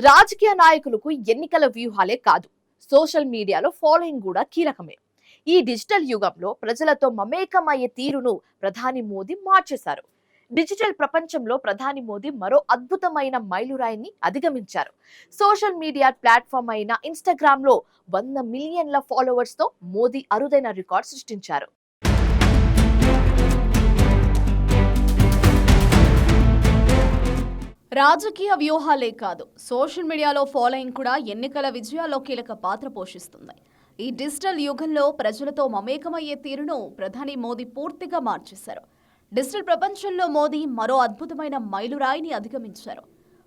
రాజకీయ నాయకులకు ఎన్నికల వ్యూహాలే కాదు, సోషల్ మీడియాలో ఫాలోయింగ్ కూడా కీలకమే. ఈ డిజిటల్ యుగంలో ప్రజలతో మమేకమయ్యే తీరును ప్రధాని మోదీ మార్చేశారు. డిజిటల్ ప్రపంచంలో ప్రధాని మోదీ మరో అద్భుతమైన మైలురాయిని అధిగమించారు. సోషల్ మీడియా ప్లాట్ఫామ్ అయిన ఇన్స్టాగ్రామ్ లో 100 మిలియన్ల ఫాలోవర్స్ తో మోదీ అరుదైన రికార్డ్ సృష్టించారు. రాజకీయ వ్యూహాలే కాదు, సోషల్ మీడియాలో ఫాలోయింగ్ కూడా ఎన్నికల విజయాల్లో కీలక పాత్ర పోషిస్తుంది. ఈ డిజిటల్ యుగంలో ప్రజలతో మమేకమయ్యే తీరును ప్రధాని మోదీ పూర్తిగా మార్చేశారు. డిజిటల్ ప్రపంచంలో మోదీ మరో అద్భుతమైన మైలురాయిని అధిగమించారు.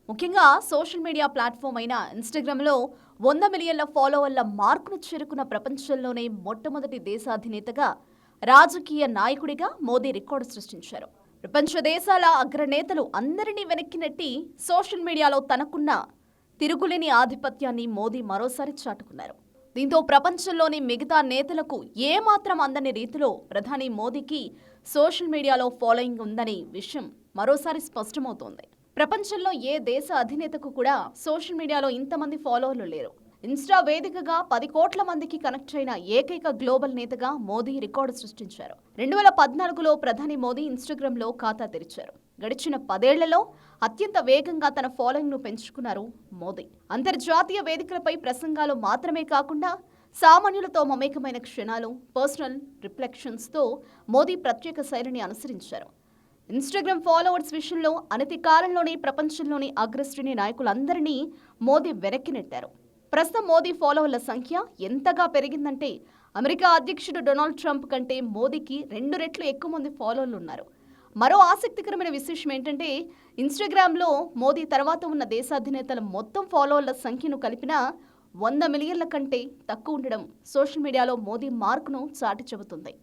ముఖ్యంగా సోషల్ మీడియా ప్లాట్ఫామ్ అయిన ఇన్స్టాగ్రామ్లో 100 మిలియన్ల ఫాలోవర్ల మార్కును చేరుకున్న ప్రపంచంలోనే మొట్టమొదటి దేశాధినేతగా, రాజకీయ నాయకుడిగా మోదీ రికార్డు సృష్టించారు. ప్రపంచ దేశాల అగ్రనేతలు అందరినీ వెనక్కి నెట్టి సోషల్ మీడియాలో తనకున్న తిరుగులేని ఆధిపత్యాన్ని మోదీ మరోసారి చాటుకున్నారు. దీంతో ప్రపంచంలోని మిగతా నేతలకు ఏమాత్రం అందని రీతిలో ప్రధాని మోదీకి సోషల్ మీడియాలో ఫాలోయింగ్ ఉందనే విషయం మరోసారి స్పష్టమవుతోంది. ప్రపంచంలో ఏ దేశ అధినేతకు కూడా సోషల్ మీడియాలో ఇంతమంది ఫాలోవర్లు లేరు. ఇన్స్టా వేదికగా 10 కోట్ల మందికి కనెక్ట్ అయిన ఏకైక గ్లోబల్ నేతగా మోదీ రికార్డు సృష్టించారు. 2014లో ప్రధాని మోదీ ఇన్స్టాగ్రామ్లో ఖాతా తెరిచారు. గడిచిన 10 ఏళ్లలో అత్యంత వేగంగా తన ఫాలోయింగ్ను పెంచుకున్నారు మోదీ. అంతర్జాతీయ వేదికలపై ప్రసంగాలు మాత్రమే కాకుండా సామాన్యులతో మమేకమైన క్షణాలు, పర్సనల్ రిఫ్లెక్షన్స్తో మోదీ ప్రత్యేక శైలిని అనుసరించారు. ఇన్స్టాగ్రామ్ ఫాలోవర్స్ విషయంలో అనతి కాలంలోనే ప్రపంచంలోని అగ్రశ్రేణి నాయకులందరినీ మోదీ వెనక్కి నెట్టారు. ప్రస్తుతం మోదీ ఫాలోవర్ల సంఖ్య ఎంతగా పెరిగిందంటే అమెరికా అధ్యక్షుడు డొనాల్డ్ ట్రంప్ కంటే మోదీకి 2 రెట్లు ఎక్కువ మంది ఫాలోవర్లు ఉన్నారు. మరో ఆసక్తికరమైన విశేషం ఏంటంటే ఇన్స్టాగ్రామ్లో మోదీ తర్వాత ఉన్న దేశాధినేతల మొత్తం ఫాలోవర్ల సంఖ్యను కలిపినా 100 మిలియన్ల కంటే తక్కువ ఉండడం సోషల్ మీడియాలో మోదీ మార్కును చాటి చెబుతుంది.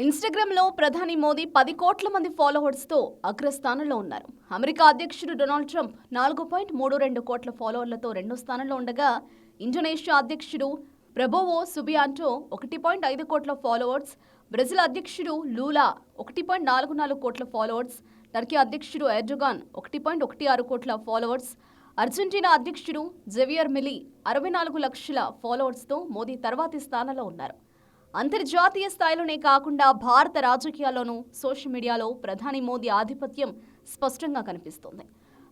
ఇన్స్టాగ్రామ్లో ప్రధాని మోదీ 10 కోట్ల మంది ఫాలోవర్స్తో అగ్రస్థానంలో ఉన్నారు. అమెరికా అధ్యక్షుడు డొనాల్డ్ ట్రంప్ 4.32 కోట్ల ఫాలోవర్లతో 2వ స్థానంలో ఉండగా, ఇండోనేషియా అధ్యక్షుడు ప్రబోవో సుబియాంటో 1.5 కోట్ల ఫాలోవర్స్, బ్రెజిల్ అధ్యక్షుడు లూలా 1.44 కోట్ల ఫాలోవర్స్, టర్కీ అధ్యక్షుడు ఎర్డోగాన్ 1.16 కోట్ల ఫాలోవర్స్, అర్జెంటీనా అధ్యక్షుడు జేవియర్ మిలీ 64 లక్షల ఫాలోవర్స్తో మోదీ తర్వాతి స్థానంలో ఉన్నారు. అంతర్జాతీయ స్థాయిలోనే కాకుండా భారత రాజకీయాల్లోనూ సోషల్ మీడియాలో ప్రధాని మోదీ ఆధిపత్యం స్పష్టంగా కనిపిస్తోంది.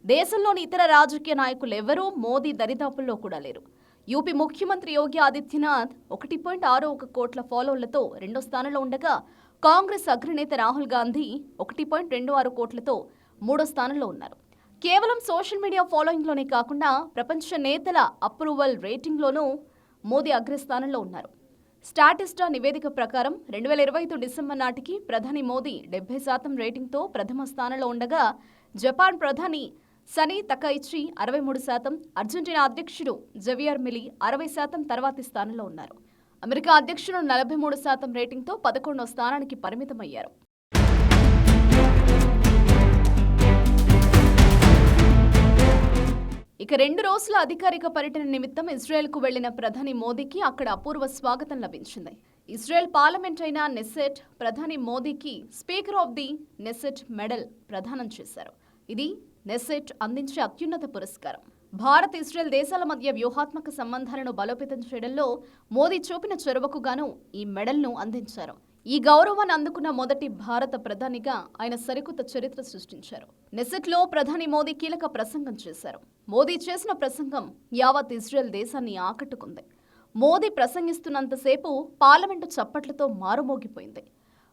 దేశంలోని ఇతర రాజకీయ నాయకులు ఎవరూ మోదీ దరిదాపుల్లో కూడా లేరు. యూపీ ముఖ్యమంత్రి యోగి ఆదిత్యనాథ్ 1.61 కోట్ల ఫాలోవర్లతో 2వ స్థానంలో ఉండగా, కాంగ్రెస్ అగ్రనేత రాహుల్ గాంధీ 1.26 కోట్లతో 3వ స్థానంలో ఉన్నారు. కేవలం సోషల్ మీడియా ఫాలోయింగ్లోనే కాకుండా ప్రపంచ నేతల అప్రూవల్ రేటింగ్లోనూ మోదీ అగ్రస్థానంలో ఉన్నారు. స్టాటిస్టా నివేదిక ప్రకారం 2025 డిసెంబర్ నాటికి ప్రధాని మోదీ 70% రేటింగ్తో ప్రథమ స్థానంలో ఉండగా, జపాన్ ప్రధాని సనీ తకైచి 63%, అర్జెంటీనా అధ్యక్షుడు జేవియర్ మిలీ 60% తర్వాతి స్థానంలో ఉన్నారు. అమెరికా అధ్యక్షుడు 43% రేటింగ్తో 11వ స్థానానికి పరిమితమయ్యారు. ఇక 2 రోజుల అధికారిక పర్యటన నిమిత్తం ఇజ్రాయెల్కు వెళ్లిన ప్రధాని మోదీకి అక్కడ అపూర్వ స్వాగతం లభించింది. ఇజ్రాయెల్ పార్లమెంట్ అయిన నెసెట్ ప్రధాని మోదీకి speaker of the Knesset medal ప్రదానం చేశారు. ఇది నెసెట్ అందించే అత్యున్నత పురస్కారం. భారత్, ఇజ్రాయెల్ దేశాల మధ్య వ్యూహాత్మక సంబంధాలను బలోపేతం చేయడంలో మోదీ చూపిన చొరవకు గాను ఈ మెడల్ను అందించారు. ఈ గౌరవాన్ని అందుకున్న మొదటి భారత ప్రధానిగా ఆయన సరికొత్త చరిత్ర సృష్టించారు. నెసెట్లో ప్రధాని మోదీ కీలక ప్రసంగం చేశారు. మోదీ చేసిన ప్రసంగం యావత్ ఇజ్రాయెల్ దేశాన్ని ఆకట్టుకుంది. మోదీ ప్రసంగిస్తున్నంతసేపు పార్లమెంటు చప్పట్లతో మారుమోగిపోయింది.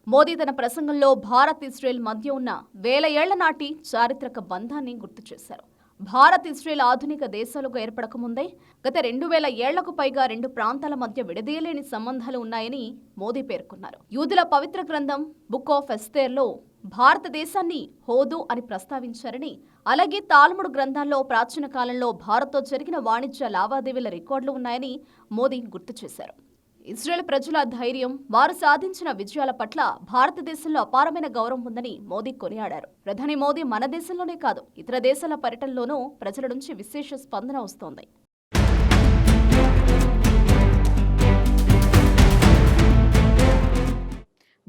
మోదీ తన ప్రసంగంలో భారత్, ఇజ్రాయెల్ మధ్య ఉన్న 1000 ఏళ్ల నాటి చారిత్రక బంధాన్ని గుర్తు చేశారు. భారత్, ఇజ్రాయెల్ ఆధునిక దేశాలుగా ఏర్పడకముందే గత 2000 ఏళ్లకు పైగా 2 ప్రాంతాల మధ్య విడదీయలేని సంబంధాలు ఉన్నాయని మోదీ పేర్కొన్నారు. యూదుల పవిత్ర గ్రంథం బుక్ ఆఫ్ ఎస్తేర్లో భారతదేశాన్ని హోదు అని ప్రస్తావించారని, అలాగే తాల్ముడ్ గ్రంథాల్లో ప్రాచీన కాలంలో భారత్తో జరిగిన వాణిజ్య లావాదేవీల రికార్డులు ఉన్నాయని మోదీ గుర్తు చేశారు. ఇజ్రాయెల్ ప్రజల ధైర్యం, వారు సాధించిన విజయాల పట్ల భారతదేశంలో అపారమైన గౌరవం ఉందని మోదీ కొనియాడారు. ప్రధాని మోదీ మన దేశంలోనే కాదు, ఇతర దేశాల పర్యటనలోనూ ప్రజల నుంచి విశేష స్పందన వస్తోంది.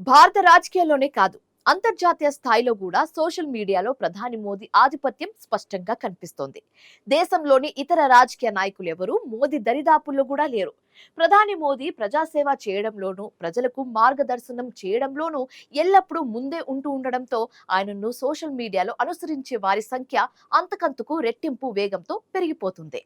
భారత రాజకీయాల్లోనే కాదు, అంతర్జాతీయ స్థాయిలో కూడా సోషల్ మీడియాలో ప్రధాని మోదీ ఆధిపత్యం స్పష్టంగా కనిపిస్తోంది. దేశంలోని ఇతర రాజకీయ నాయకులు ఎవరూ మోదీ దరిదాపుల్లో కూడా లేరు. ప్రధాని మోదీ ప్రజాసేవ చేయడంలోనూ, ప్రజలకు మార్గదర్శనం చేయడంలోనూ ఎల్లప్పుడూ ముందే ఉండడంతో ఆయనను సోషల్ మీడియాలో అనుసరించే వారి సంఖ్య అంతకంతకు రెట్టింపు వేగంతో పెరిగిపోతుంది.